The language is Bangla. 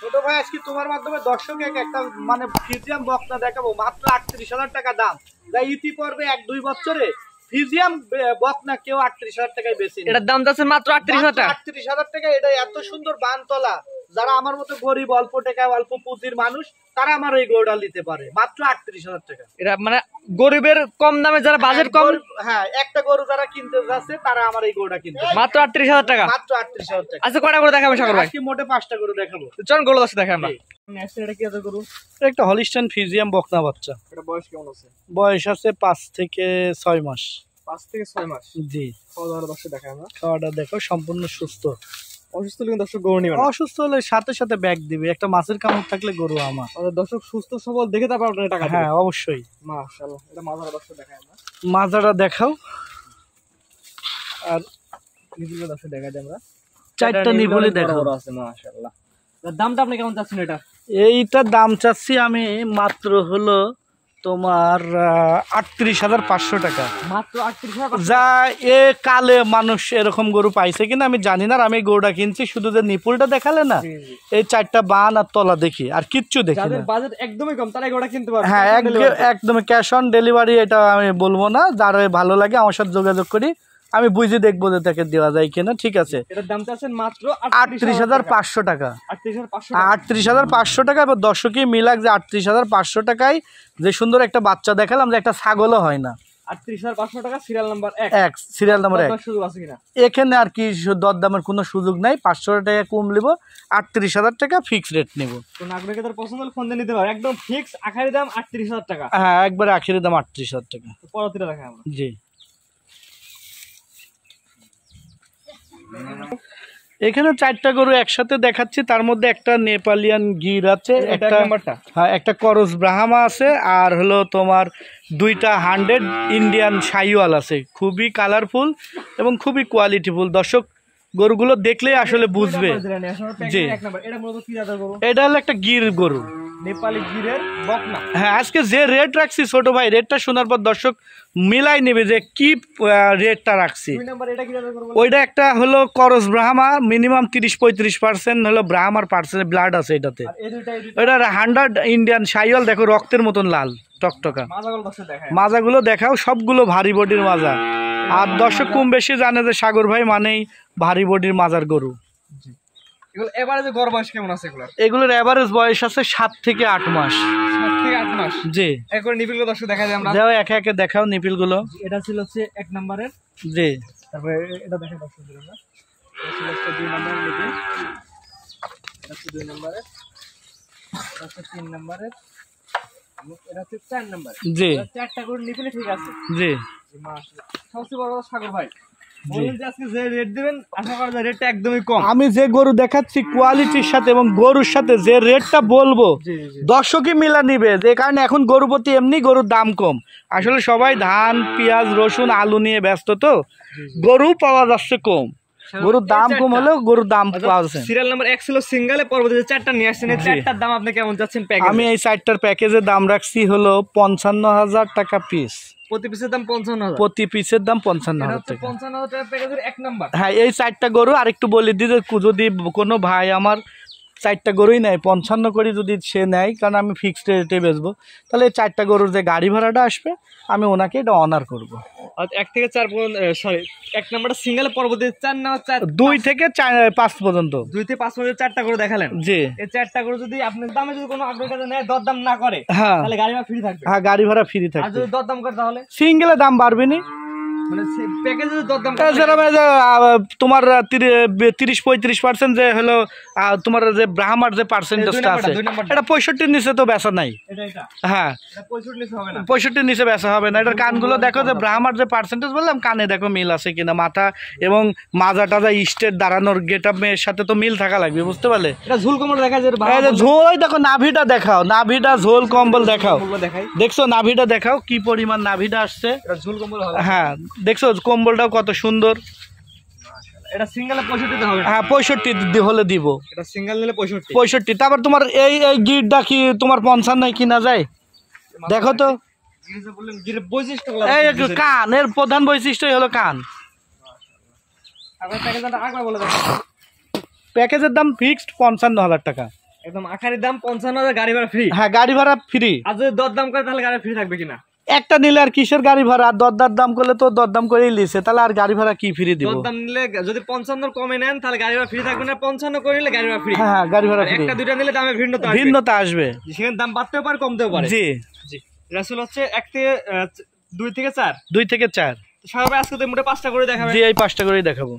ছোট ভাই আজকে তোমার মাধ্যমে দর্শককে একটা মানে ফ্রিজিয়াম বকনা দেখাবো মাত্র ৩৮,০০০ টাকা দাম। যা ইতিপূর্বে ১-২ বছরে ফ্রিজিয়াম বকনা কেউ ৩৮,০০০ টাকায় বেশি। এটার দাম যাচ্ছে মাত্র ৩৮,০০০ টাকা। ৩৮,০০০ টাকা। এটা এত সুন্দর বানতলা, যারা আমার মতো গরিব, অল্প টাকা অল্প পুঁজির মানুষ, তারা আমার এই গরুটা নিতে পারে মাত্র ৩৮,০০০ টাকা। এটা মানে গরিবের কম দামে, যারা বাজেট কম, হ্যাঁ একটা গরু যারা কিনতে যাচ্ছে তারা আমার এই গরুটা কিনতে মাত্র ৩৮,০০০ টাকা। মাত্র ৩৮,০০০ টাকা। আচ্ছা কয়টা করে দেখাবেন সাগর ভাই? আজকে মোটে 5টা গরু দেখাবো। চল গরু দশটা দেখাই আমরা। এটা কি আছে গরু? এটা একটা হলিস্টাইন ফ্রিজিয়াম বকনা বাচ্চা। এটা বয়স কেমন আছে? বয়স আছে 5 থেকে 6 মাস। 5 থেকে 6 মাস। জি। খাওয়া-দাওয়া দশটা দেখাই আমরা। খাওয়াটা দেখো সম্পূর্ণ সুস্থ। অসুস্থ হলে দর্শক গরু নিবে না। অসুস্থ হলে সাথে সাথে ব্যাগ দিবে। একটা মাছের কামড় থাকলে গরু আমার। দর্শক সুস্থ সবল দেখে তারপর আপনারা টাকা দিবেন। হ্যাঁ অবশ্যই। মাশাআল্লাহ। এটা মাজারা দশটা দেখাই আমরা। মাজাটা দেখাও। আর নিপুলের দশটা দেখাই আমরা। 4টা নিপুলি দেখাও। আছে মাশাআল্লাহ। দামটা আপনি কেমন চাচ্ছেন এটা? এইটার দাম চাচ্ছি আমি মাত্র হলো তোমার ৩৮,৫০০ টাকা। মাত্র ৩৮,০০০ যা এ কালে মানুষ এরকম গরু পাইছে কিনা আমি জানি না। আমি গরুটা কিনছি শুধু যে নিপুলটা দেখালে না, এই 4টা বান আর তলা দেখি, আর কিচ্ছু দেখি না। যাদের বাজেট একদমই কম তারা গরুটা কিনতে পারবে। হ্যাঁ একদম ক্যাশ অন ডেলিভারি। এটা আমি বলবো না, যার ভালো লাগে আমার সাথে যোগাযোগ করি, আমি বুঝে দেখবো যে তাকে দেওয়া যায় কিনা। ঠিক আছে। এটার দাম চাচ্ছেন মাত্র ৩৮,৫০০ টাকা। ৩৮,৫০০ টাকা। এবার দর্শকই মিলাক যে ৩৮,৫০০ টাকায় যে সুন্দর একটা বাচ্চা দেখালাম, যে একটা ছাগলও হয় না। ৩৮,৫০০ টাকা সিরিয়াল নাম্বার 1। Serial number 1। সুযোগ আছে কিনা? এখানে আর কি দরদামের কোনো সুযোগ নাই। 500 টাকা কম নেব, ৩৮,০০০ টাকা ফিক্সড রেট নেব। তো নাগরিকদের পছন্দ হলে ফোন দিয়ে নিতে পারে। একদম ফিক্স আখারি দাম ৩৮,০০০ টাকা। হ্যাঁ একবারে আখেরি দাম ৩৮,০০০ টাকা। পরবর্তীটা দেখাই আমরা। জি। এখানে 4টা গরু একসাথে দেখাচ্ছি, তার মধ্যে একটা নেপালিয়ান গির আছে, একটা করস ব্রাহ্মা আছে, আর হলো তোমার 2টা 100 ইন্ডিয়ান শাহিওয়াল আছে। খুবই কালারফুল এবং খুবই কোয়ালিটিফুল। দর্শক গরুগুলো দেখলেই আসলে বুঝবে। জি। এটা হলো একটা গির গরু, নেপালি গিরের বকনা। হ্যাঁ আজকে যে রেট রাখছি ছোট ভাই, রেটটা শোনার পর দর্শক মিলাই নেবে যে কি রেটটা রাখছি। ওইটা একটা হলো করস ব্রাহ্মা, মিনিমাম 30-35% হলো ব্রাহ্মার পার্সেন্ট ব্লাড আছে এটাতে। ওইটা 100 ইন্ডিয়ান শাহিওয়াল, দেখো রক্তের মতন লাল টকটকা। মাজাগুলো দেখাও, সবগুলো ভারী বডির মাজা। আর দর্শক কম বেশি জানে যে সাগর ভাই মানেই ভারী বডির মাজার গরু। এগুলোর এভারেজ বয়স আছে 7 থেকে 8 মাস। 7 থেকে 8 মাস। জি। একবার নিপিলগুলো দর্শক দেখা যায় আমরা। যাও একে একে দেখাও নিপিলগুলো। এটা ছিল হচ্ছে 1 নম্বরের। জি। তারপরে এটা দেখা দর্শকদের আমরা। এটা ছিল হচ্ছে 2 নম্বরের নিপিল। এটা হচ্ছে 2 নম্বরের। এটা হচ্ছে 3 নম্বরের। এটা হচ্ছে 4 নম্বর। জি। 4টা করে নিপিলে ঠিক আছে। জি। মাশাআল্লাহ। সবচেয়ে বড় কথা সাগর ভাই, বলেন যে আজকে যে রেট দিবেন আশা করা যায় রেটটা একদমই কম। আমি যে গরু দেখাচ্ছি কোয়ালিটির সাথে এবং গরুর সাথে যে রেটটা বলবো দর্শকই মিলা নিবে, যে কারণে এখন গরু প্রতি এমনি গরুর দাম কম। আসলে সবাই ধান, পেঁয়াজ, রসুন, আলু নিয়ে ব্যস্ত, তো গরু পাওয়া যাচ্ছে কম। গরুর দাম কম হলেও গরুর দাম পাওয়া যাচ্ছে। সিরিয়াল নাম্বার 1 ছিল সিঙ্গেলে, পরবর্তীতে 4টা নিয়ে আসছেন। এই 4টার দাম আপনি কেমন যাচ্ছেন প্যাকেজ? আমি এই 4টার প্যাকেজের দাম রাখছি হলো 55,000 টাকা পিস। প্রতি পিসের দাম 55,000। প্রতি পিসের দাম 55,000 টাকা। 55,000 টাকা প্যাকেজের 1 নাম্বার। হ্যাঁ এই 4টা গরু আরেকটু বলে দিতে, যদি কোনো ভাই আমার 4টা গরুই নেয় 55 করে যদি সে নেয়, কারণ আমি ফিক্সড রেটে বেচবো, তাহলে এই 4টা গরুর যে গাড়ি ভাড়াটা আসবে আমি ওনাকে এটা অনার করবো। 1 থেকে 4 পর্যন্ত, সরি 1 নাম্বারটা সিঙ্গেলে, পরবর্তীতে 4 না 4 2 থেকে 5 পর্যন্ত। 2 থেকে 5 পর্যন্ত 4টা করে দেখালেন। জি। এই 4টা করে যদি আপনার দামে যদি কোনো আগ্রহ কাছে নেয়, দরদাম না করে, তাহলে গাড়ি ভাড়া ফ্রি থাকবে। হ্যাঁ গাড়ি ভাড়া ফ্রি থাকবে। আর যদি দরদাম করে তাহলে সিঙ্গেলে দাম বাড়বে না, মানে প্যাকেজে দরদাম তোমার 30-35% যে হলো তোমার যে ব্রাহ্মার যে পার্সেন্টেজটা আছে, এটা 65-র নিচে তো বেচা নাই। হ্যাঁ 65-র নিচে বেচা হবে না। এটার কানগুলো দেখো, যে ব্রাহ্মার যে পার্সেন্টেজ বললাম, কানে দেখো মিল আছে কিনা, মাথা এবং মাজা টাজা স্টেট দাঁড়ানোর গেট আপ এর সাথে তো মিল থাকা লাগবে, বুঝতে পারলে? এটা ঝোল কম্বল দেখা যায়, ঝোল দেখো, নাভিটা দেখাও, নাভিটা ঝোল কম্বল দেখাও। দেখছো নাভিটা দেখাও কি পরিমাণ নাভিটা আসছে। ঝোল কম্বল। হ্যাঁ দেখছো কম্বলটাও কত সুন্দর। এটা সিঙ্গেলে 65 হবে। হ্যাঁ 65 হলে দিব। এটা সিঙ্গেল নিলে 65। তারপর তোমার এই গিরটা কি তোমার 55 কিনা যায়? দেখো তো, এই কানের প্রধান বৈশিষ্ট্যই হলো কান। প্যাকেজের দাম ফিক্সড 55,000 টাকা। একদম আখারির দাম 55,000, গাড়ি ভাড়া ফ্রি। হ্যাঁ গাড়ি ভাড়া ফ্রি। আর যদি দরদাম করে তাহলে গাড়ি ফ্রি থাকবে কিনা? একটা নিলে আর কিসের গাড়ি ভাড়া, আর দরদার দাম করলে তো দরদাম করেই লিছে, তাহলে আর গাড়ি ভাড়া কি ফ্রি দিব? দরদাম নিলে যদি 55 কমে নেন তাহলে গাড়ি ভাড়া ফ্রি থাকবে না, 55 করে নিলে গাড়ি ভাড়া ফ্রি। হ্যাঁ গাড়ি ভাড়া ফ্রি। একটা দুইটা নিলে দামে ভিন্নতা আসবে, সেখানে দাম বাড়তেও পারে কমতেও পারে। জি জি। রাসেল হচ্ছে 2 থেকে 4। 2 থেকে 4। সবাই আজকে তো মোটে 5টা করে দেখাবে। জি এই 5টা করেই দেখাবো।